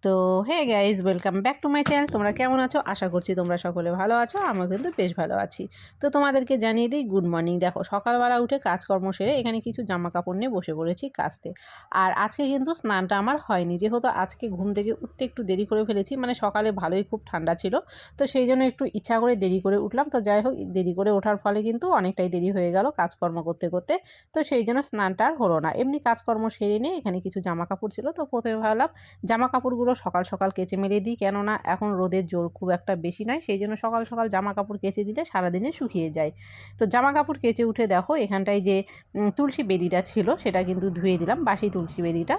তো hey guys, welcome back to my channel. তোমরা কেমন আছো? আশা করছি তোমরা সকলে ভালো আছো। আমরা কিন্তু বেশ ভালো আছি। তো তোমাদেরকে জানিয়ে দিই গুড মর্নিং। দেখো, সকালবেলা উঠে কাজকর্ম সেরে এখানে কিছু জামা কাপড় নিয়ে বসে পড়েছি কাচতে। আর আজকে কিন্তু স্নানটা আমার হয়নি, যেহেতু আজকে ঘুম থেকে উঠতে একটু দেরি করে ফেলেছি। মানে সকালে ভালোই খুব ঠান্ডা ছিল, তো সেই জন্য একটু ইচ্ছা করে দেরি করে উঠলাম। তো যাই হোক, দেরি করে ওঠার ফলে কিন্তু অনেকটাই দেরি হয়ে গেল কাজকর্ম করতে করতে। তো সেই জন্য স্নানটা আর হলো না। এমনি কাজকর্ম সেরে নিয়ে এখানে কিছু জামা কাপড় ছিল, তো প্রথমে ভাবলাম জামা কাপড়গুলো সকাল সকাল কেচে মেলে দিই, কেননা এখন রোদের জোর খুব একটা বেশি নয়। সেই জন্য সকাল সকাল জামা কাপড় কেচে দিলে সারাদিনে শুকিয়ে যায়। তো জামা কাপড় কেচে উঠে দেখো, এখানটায় যে তুলসী বেদিটা ছিল সেটা কিন্তু ধুয়ে দিলাম, বাসি তুলসী বেদিটা।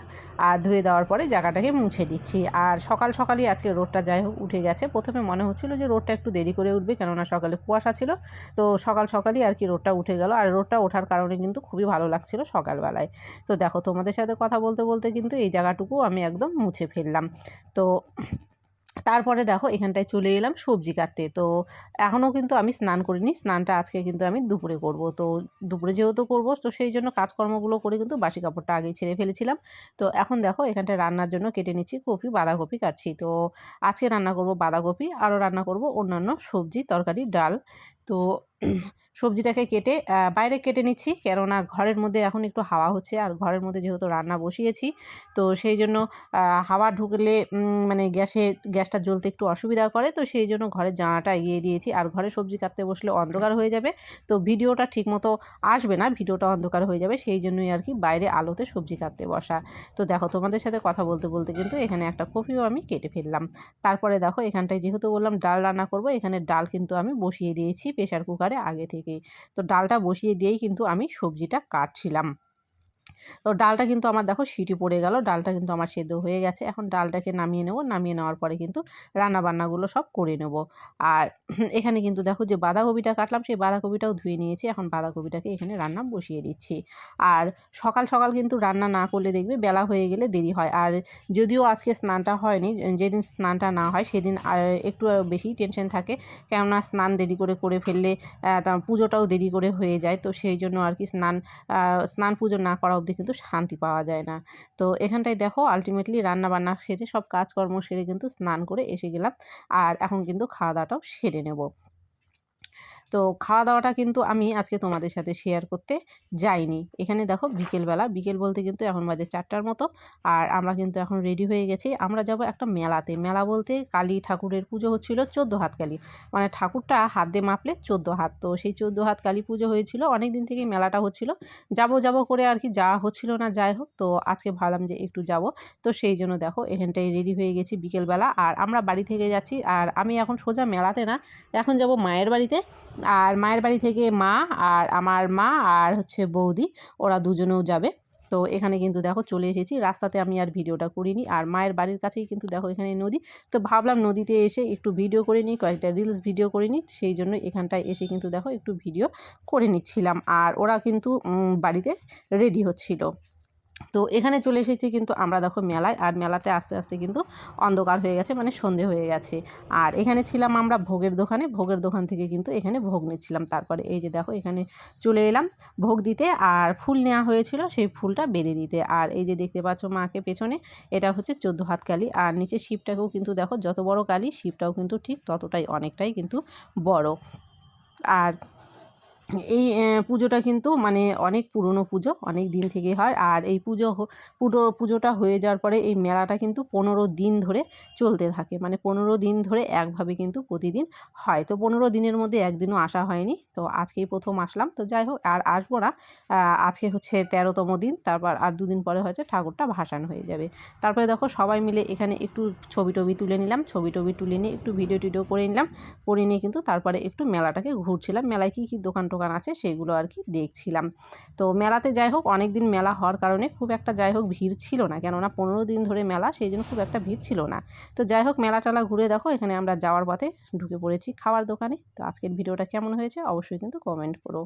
আর ধুয়ে দেওয়ার পরে জায়গাটাকে মুছে দিচ্ছি। আর সকাল সকালই আজকে রোদটা যাই হোক উঠে গেছে। প্রথমে মনে হচ্ছিল যে রোদটা একটু দেরি করে উঠবে, কেননা সকালে কুয়াশা ছিল। তো সকাল সকালই আর কি রোদটা উঠে গেল। আর রোদটা ওঠার কারণে কিন্তু খুবই ভালো লাগছিল সকালবেলায়। তো দেখো, তোমাদের সাথে কথা বলতে বলতে কিন্তু এই জায়গাটুকু আমি একদম মুছে ফেললাম। তো তারপরে দেখো, এখানটায় চলে এলাম সবজি কাটতে। তো এখনও কিন্তু আমি স্নান করিনি, স্নানটা আজকে কিন্তু আমি দুপুরে করব। তো দুপুরে যেহেতু করবো, তো সেই জন্য কাজকর্মগুলো করে কিন্তু বাসি কাপড়টা আগেই ছেড়ে ফেলেছিলাম। তো এখন দেখো, এখানটায় রান্নার জন্য কেটে নিচ্ছি কপি, বাঁধাকপি কাটছি। তো আজকে রান্না করব বাঁধাকপি, আরও রান্না করব অন্যান্য সবজি, তরকারি, ডাল। তো সবজিটাকে কেটে বাইরে কেটে নিচ্ছি, কেননা ঘরের মধ্যে এখন একটু হাওয়া হচ্ছে। আর ঘরের মধ্যে যেহেতু রান্না বসিয়েছি, তো সেই জন্য হাওয়া ঢুকলে মানে গ্যাসটা জ্বলতে একটু অসুবিধা করে। তো সেই জন্য ঘরের জানালাটা এগিয়ে দিয়েছি। আর ঘরে সবজি কাটতে বসলে অন্ধকার হয়ে যাবে, তো ভিডিওটা ঠিকমতো আসবে না, ভিডিওটা অন্ধকার হয়ে যাবে। সেই জন্যই আর কি বাইরে আলোতে সবজি কাটতে বসা। তো দেখো, তোমাদের সাথে কথা বলতে বলতে কিন্তু এখানে একটা কপিও আমি কেটে ফেললাম। তারপরে দেখো, এখানটায় যেহেতু বললাম ডাল রান্না করব, এখানে ডাল কিন্তু আমি বসিয়ে দিয়েছি প্রেশার কুকারে আগে থেকেই। তো ডালটা বসিয়ে দিয়েই কিন্তু আমি সবজিটা কাটছিলাম। তো ডালটা কিন্তু আমার দেখো সিটি পড়ে গেল, ডালটা কিন্তু আমার সেদ্ধ হয়ে গেছে। এখন ডালটাকে নামিয়ে নেব, নামিয়ে নেওয়ার পরে কিন্তু রান্নাবান্নাগুলো সব করে নেব। আর এখানে কিন্তু দেখো যে বাঁধাকপিটা কাটলাম, সেই বাঁধাকপিটাও ধুয়ে নিয়েছি। এখন বাঁধাকপিটাকে এখানে রান্না বসিয়ে দিচ্ছি। আর সকাল সকাল কিন্তু রান্না না করলে দেখবে বেলা হয়ে গেলে দেরি হয়। আর যদিও আজকে স্নানটা হয়নি, যেদিন স্নানটা না হয় সেদিন আর একটু বেশি টেনশন থাকে, কেননা স্নান দেরি করে করে ফেললে পুজোটাও দেরি করে হয়ে যায়। তো সেই জন্য আর কি স্নান পুজো না করা অবধি কিন্তু শান্তি পাওয়া যায় না। তো এখানটায় দেখো, আলটিমেটলি রান্না বান্না সেরে সব কাজকর্ম সেরে কিন্তু স্নান করে এসে গেলাম। আর এখন কিন্তু খাওয়া দাওয়াটাও সেরে নেব। তো খাওয়া দাওয়াটা কিন্তু আমি আজকে তোমাদের সাথে শেয়ার করতে যাইনি। এখানে দেখো, বিকেলবেলা, বিকেল বলতে কিন্তু এখন বাজে 4টার মতো। আর আমরা কিন্তু এখন রেডি হয়ে গেছি, আমরা যাব একটা মেলাতে। মেলা বলতে কালী ঠাকুরের পুজো হচ্ছিল, 14 হাত কালী, মানে ঠাকুরটা হাত দিয়ে মাপলে 14 হাত। তো সেই 14 হাত কালী পুজো হয়েছিল, অনেক দিন থেকেই মেলাটা হচ্ছিল। যাব করে আর কি যাওয়া হচ্ছিল না। যাই হোক, তো আজকে ভাবলাম যে একটু যাব। তো সেই জন্য দেখো, এখানটায় রেডি হয়ে গেছি বিকেলবেলা। আর আমরা বাড়ি থেকে যাচ্ছি, আর আমি এখন সোজা মেলাতে না, এখন যাব মায়ের বাড়িতে। আর মায়ের বাড়ি থেকে মা, আর আমার মা, আর হচ্ছে বৌদি, ওরা দুজনেও যাবে। তো এখানে কিন্তু দেখো চলে এসেছি, রাস্তাতে আমি আর ভিডিওটা করিনি। আর মায়ের বাড়ির কাছেই কিন্তু দেখো এখানে নদী। তো ভাবলাম নদীতে এসে একটু ভিডিও করে নিই, কয়েকটা রিলস ভিডিও করে নিই। সেই জন্য এখানটায় এসে কিন্তু দেখো একটু ভিডিও করে নিচ্ছিলাম। আর ওরা কিন্তু বাড়িতে রেডি হচ্ছিল। তো এখানে চলে এসেছি কিন্তু আমরা দেখো মেলায়। আর মেলাতে আস্তে আস্তে কিন্তু অন্ধকার হয়ে গেছে, মানে সন্ধে হয়ে গেছে। আর এখানে ছিলাম আমরা ভোগের দোকানে, ভোগের দোকান থেকে কিন্তু এখানে ভোগ নিচ্ছিলাম। তারপরে এই যে দেখো, এখানে চলে এলাম ভোগ দিতে। আর ফুল নেওয়া হয়েছিল সেই ফুলটা বেঁধে দিতে। আর এই যে দেখতে পাচ্ছ মাকে পেছনে, এটা হচ্ছে 14 হাত কালী। আর নিচে শিবটাকেও কিন্তু দেখো, যত বড় কালী শিবটাও কিন্তু ঠিক ততটাই, অনেকটাই কিন্তু বড়। আর এই পুজোটা কিন্তু মানে অনেক পুরনো পুজো, অনেক দিন থেকে হয়। আর এই পুজোটা হয়ে যাওয়ার পরে এই মেলাটা কিন্তু 15 দিন ধরে চলতে থাকে, মানে 15 দিন ধরে একভাবে কিন্তু প্রতিদিন হয়। তো 15 দিনের মধ্যে একদিনও আসা হয়নি, তো আজকেই প্রথম আসলাম। তো যাই হোক, আর আসবো না। আজকে হচ্ছে 13তম দিন, তারপর আর 2 দিন পরে হয়তো ঠাকুরটা ভাসান হয়ে যাবে। তারপরে দেখো, সবাই মিলে এখানে একটু ছবি টবি তুলে নিলাম, ছবি টবি তুলে নিয়ে একটু ভিডিও টিডিও করে নিলাম। করে নিয়ে কিন্তু তারপরে একটু মেলাটাকে ঘুরছিলাম, মেলায় কী কী দোকান টোকান আছে সেগুলো আর কি দেখছিলাম। তো মেলাতে যাই হোক, অনেক দিন মেলা হওয়ার কারণে খুব একটা যাই হোক ভিড় ছিল না, কেননা 15 দিন ধরে মেলা, সেই জন্য খুব একটা ভিড় ছিল না। তো যাই হোক, মেলা টেলা ঘুরে দেখো, এখানে আমরা যাওয়ার পথে ঢুকে পড়েছি খাওয়ার দোকানে। তো আজকের ভিডিওটা কেমন হয়েছে অবশ্যই কিন্তু কমেন্ট করো।